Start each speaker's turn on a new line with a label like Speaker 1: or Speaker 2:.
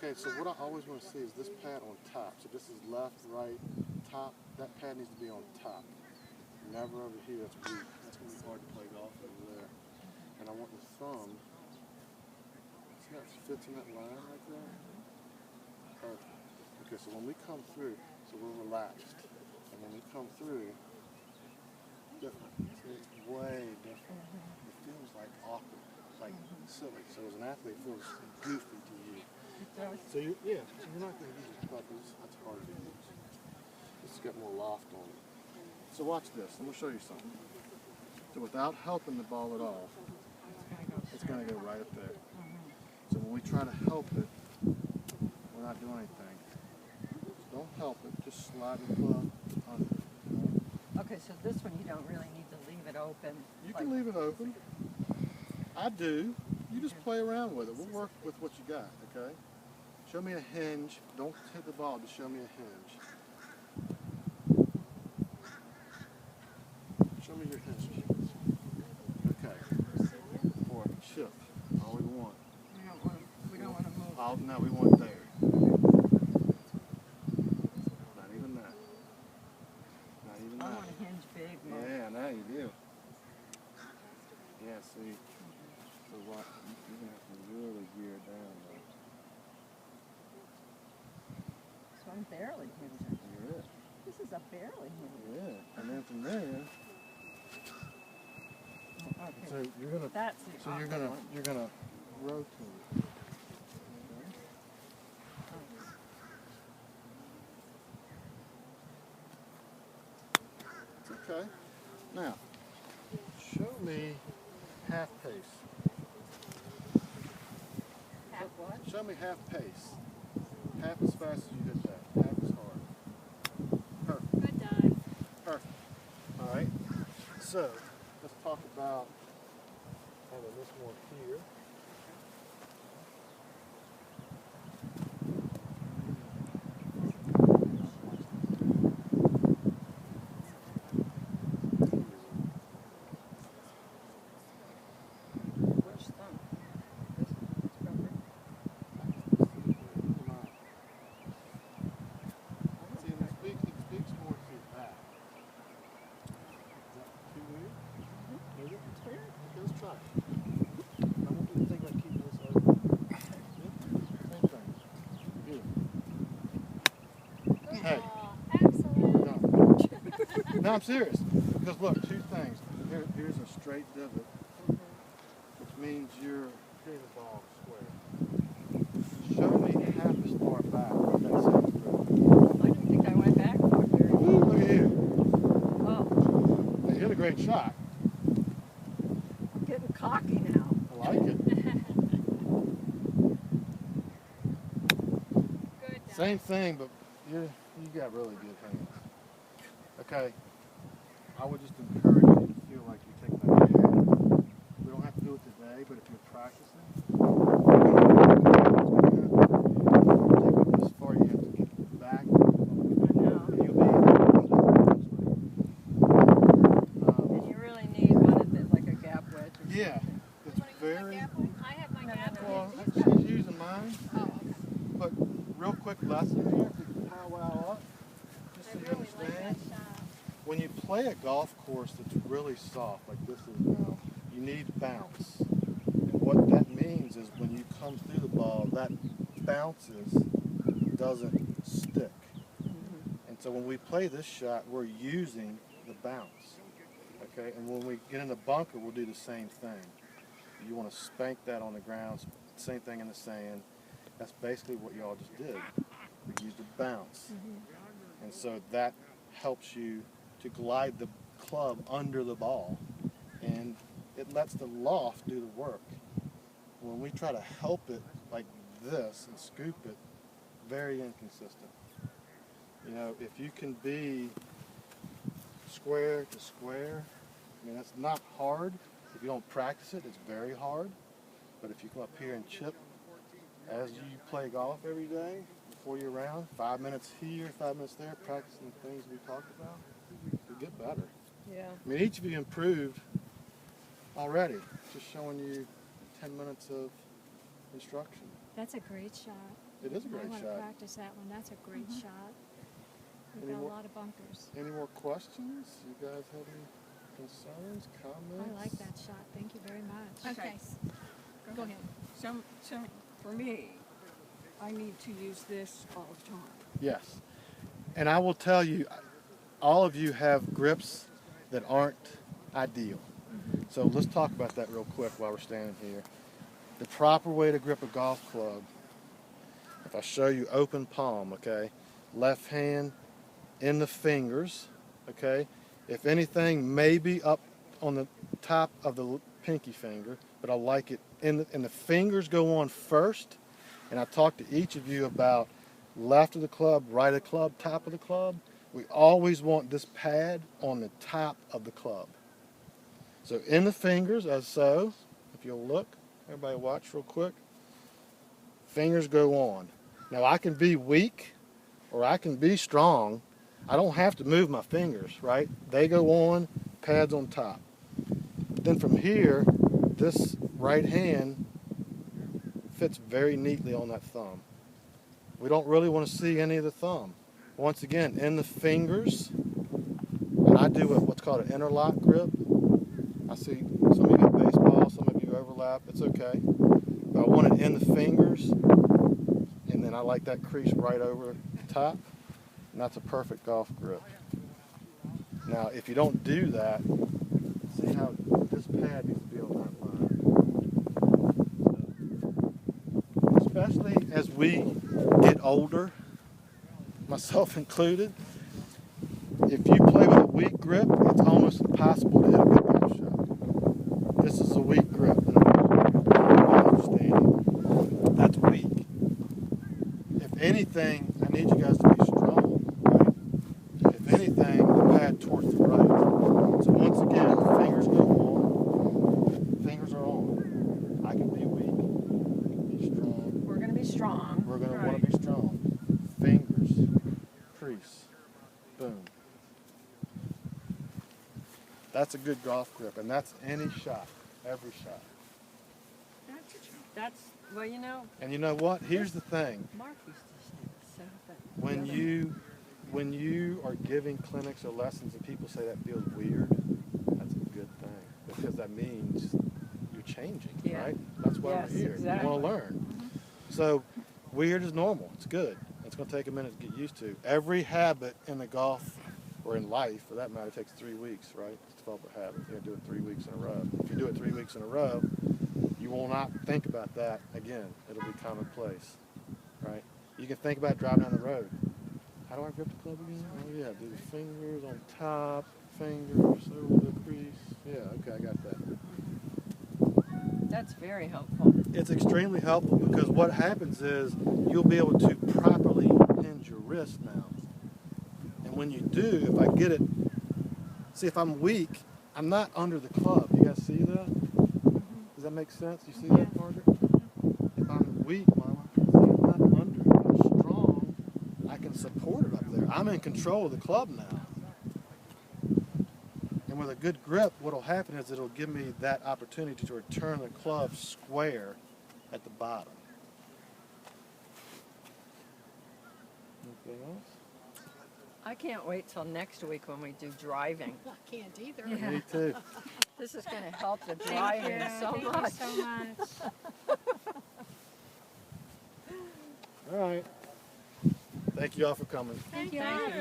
Speaker 1: Okay, so what I always want to see is this pad on top. So this is left, right, top. That pad needs to be on top. Never over here. That's weak. That's going to be hard to play golf over there. And I want the thumb. See how it fits in that line right there? Perfect. Okay, so when we come through, so we're relaxed. And when we come through, different. See, it's way different. It feels like awkward, like silly. So as an athlete, it feels goofy to you. So you're not going to use it because that's hard to use. It's got more loft on it. So watch this. I'm going to show you something. So without helping the ball at all, it's going to go right up there. So when we try to help it, we're not doing anything. So don't help it. Just slide the club under.
Speaker 2: Okay, so this one you don't really need to leave it open.
Speaker 1: You can leave it open. I do. You just play around with it. We'll work with what you got, okay? Show me a hinge. Don't hit the ball, just show me a hinge. Show me your hinge. Okay. Or chip. All we want.
Speaker 2: We don't want to move.
Speaker 1: Oh, no, we want it there. Not even that. Not even that.
Speaker 2: I want a hinge big.
Speaker 1: Yeah, now you do. Yeah, see. So what? You're going to have to really gear it down, though.
Speaker 2: So I'm barely hinging.
Speaker 1: You're it.
Speaker 2: This is a barely hinge.
Speaker 1: Yeah, and then from there,
Speaker 2: Okay.
Speaker 1: so you're gonna,
Speaker 2: That's the
Speaker 1: you're gonna rotate. It's okay. Now, show me half pace.
Speaker 2: Half what?
Speaker 1: Show me half pace. Half as fast as you did that. Half as hard. Perfect.
Speaker 3: Good dive.
Speaker 1: Perfect. All right. So let's talk about having this more here.
Speaker 2: Which thumb? This rubber.
Speaker 1: See, it speaks more to that. Is that too weird? Is it?
Speaker 2: It's weird.
Speaker 1: Okay, let's try it. I want you to think about keeping this open. Same thing. Good. Hey.
Speaker 3: Excellent.
Speaker 1: No, I'm serious. Because look, two things. Here's a straight divot, which means you're hitting the ball square. Show me half as far back what that sounds through.
Speaker 2: I didn't think I went back far there.
Speaker 1: Ooh, look at you.
Speaker 2: Oh,
Speaker 1: You hit a great shot.
Speaker 2: I'm getting cocky now.
Speaker 1: I like it.
Speaker 3: Good dive.
Speaker 1: Same thing, but you got really good hands. Okay. I would just encourage you to feel like you're taking that care. We don't have to do it today, but if you're practicing, take it this far, you have to get back.
Speaker 2: I know.
Speaker 1: And you'll be
Speaker 2: And you really need one of it, like a gap wedge or
Speaker 1: yeah,
Speaker 2: something.
Speaker 1: it's
Speaker 3: You want to use my
Speaker 1: very.
Speaker 3: gap one? I have my
Speaker 2: No,
Speaker 3: gap
Speaker 2: no,
Speaker 3: one.
Speaker 1: Well,
Speaker 3: He's got it.
Speaker 1: she's using mine,
Speaker 3: Oh, okay.
Speaker 1: but real quick lesson here, if you can powwow up, just so
Speaker 3: I
Speaker 1: you
Speaker 3: really like
Speaker 1: understand.
Speaker 3: that shot.
Speaker 1: When you play a golf course that's really soft, like this is now, you need bounce. And what that means is when you come through the ball, that bounces doesn't stick. And so when we play this shot, we're using the bounce. Okay, and when we get in the bunker, we'll do the same thing. You want to spank that on the ground, same thing in the sand. That's basically what y'all just did. We used the bounce. And so that helps you to glide the club under the ball, and it lets the loft do the work. When we try to help it like this and scoop it, very inconsistent. You know, if you can be square to square, I mean, that's not hard. If you don't practice it, it's very hard. But if you come up here and chip as you play golf every day before you're around, 5 minutes here, 5 minutes there, practicing the things we talked about, you'll get better.
Speaker 2: Yeah.
Speaker 1: I mean, each of you improved already, just showing you 10 minutes of instruction.
Speaker 3: That's a great shot.
Speaker 1: It is a
Speaker 4: I
Speaker 1: great
Speaker 4: want to
Speaker 1: shot.
Speaker 4: practice that one. That's a great shot. We've
Speaker 1: Any
Speaker 4: got
Speaker 1: more-
Speaker 4: a lot of bunkers.
Speaker 1: Any more questions? You guys have any concerns, comments?
Speaker 4: I like that shot. Thank you very much.
Speaker 5: Okay. Go ahead. So for me, I need to use this all the time.
Speaker 1: Yes. And I will tell you, all of you have grips that aren't ideal. So let's talk about that real quick while we're standing here. The proper way to grip a golf club, if I show you open palm, okay? Left hand in the fingers, okay? If anything, maybe up on the top of the pinky finger, but I like it and the fingers go on first. And I talked to each of you about left of the club, right of the club, top of the club. We always want this pad on the top of the club. So in the fingers, as so, if you'll look, everybody watch real quick. Fingers go on. Now I can be weak or I can be strong. I don't have to move my fingers, right? They go on, pads on top. But then from here, this right hand fits very neatly on that thumb. We don't really want to see any of the thumb. Once again, in the fingers, and I do what's called an interlock grip. I see some of you got baseball, some of you overlap. It's okay. But I want it in the fingers, and then I like that crease right over the top, and that's a perfect golf grip. Now, if you don't do that, see how this pad needs to be on that line. Especially as we get older, myself included, if you play with a weak grip, it's almost impossible to hit a good golf shot. This is a weak grip, and I'm understanding. That's weak. If anything, I need you guys to be strong, right? If anything, the pad towards the right. So once again, fingers go on, fingers are on. I can be weak, I can be strong.
Speaker 2: We're going to be strong.
Speaker 1: We're going to want to be strong. Fingers, crease, boom. That's a good golf grip, and that's any shot, every shot.
Speaker 2: That's, well, you know,
Speaker 1: And you know what? Here's the thing.
Speaker 2: Mark used to say the same thing.
Speaker 1: When you are giving clinics or lessons and people say that feels weird, that's a good thing, because that means you're changing,
Speaker 2: Yeah.
Speaker 1: right? That's why
Speaker 2: Yes,
Speaker 1: we're here.
Speaker 2: exactly.
Speaker 1: You want to learn. So weird is normal. It's good. It's going to take a minute to get used to. Every habit in the golf or in life, for that matter, takes 3 weeks, right? To develop a habit. You're going to do it 3 weeks in a row. If you do it 3 weeks in a row, you will not think about that again. It'll be commonplace, right? You can think about driving down the road. How do I grip the club again? Oh yeah, do the fingers on top, fingers over the crease. Yeah, okay, I got that.
Speaker 2: That's very helpful.
Speaker 1: It's extremely helpful because what happens is you'll be able to properly hinge your wrist now. And when you do, if I get it, see if I'm weak, I'm not under the club. You guys see that? Does that make sense? You see that, Margaret? If I'm weak, Mama, see I'm not under. If I'm strong, I can support it up there. I'm in control of the club now. And with a good grip, what will happen is it'll give me that opportunity to return the club square at the bottom. Anything else?
Speaker 2: I can't wait till next week when we do driving.
Speaker 4: I can't either.
Speaker 2: Yeah.
Speaker 1: Me too.
Speaker 2: This is going to help the
Speaker 4: Thank
Speaker 2: driving
Speaker 4: you.
Speaker 2: so
Speaker 4: Thank
Speaker 2: much.
Speaker 4: you so much.
Speaker 1: All right. Thank you all for coming.
Speaker 4: Thank you.
Speaker 2: Thank you,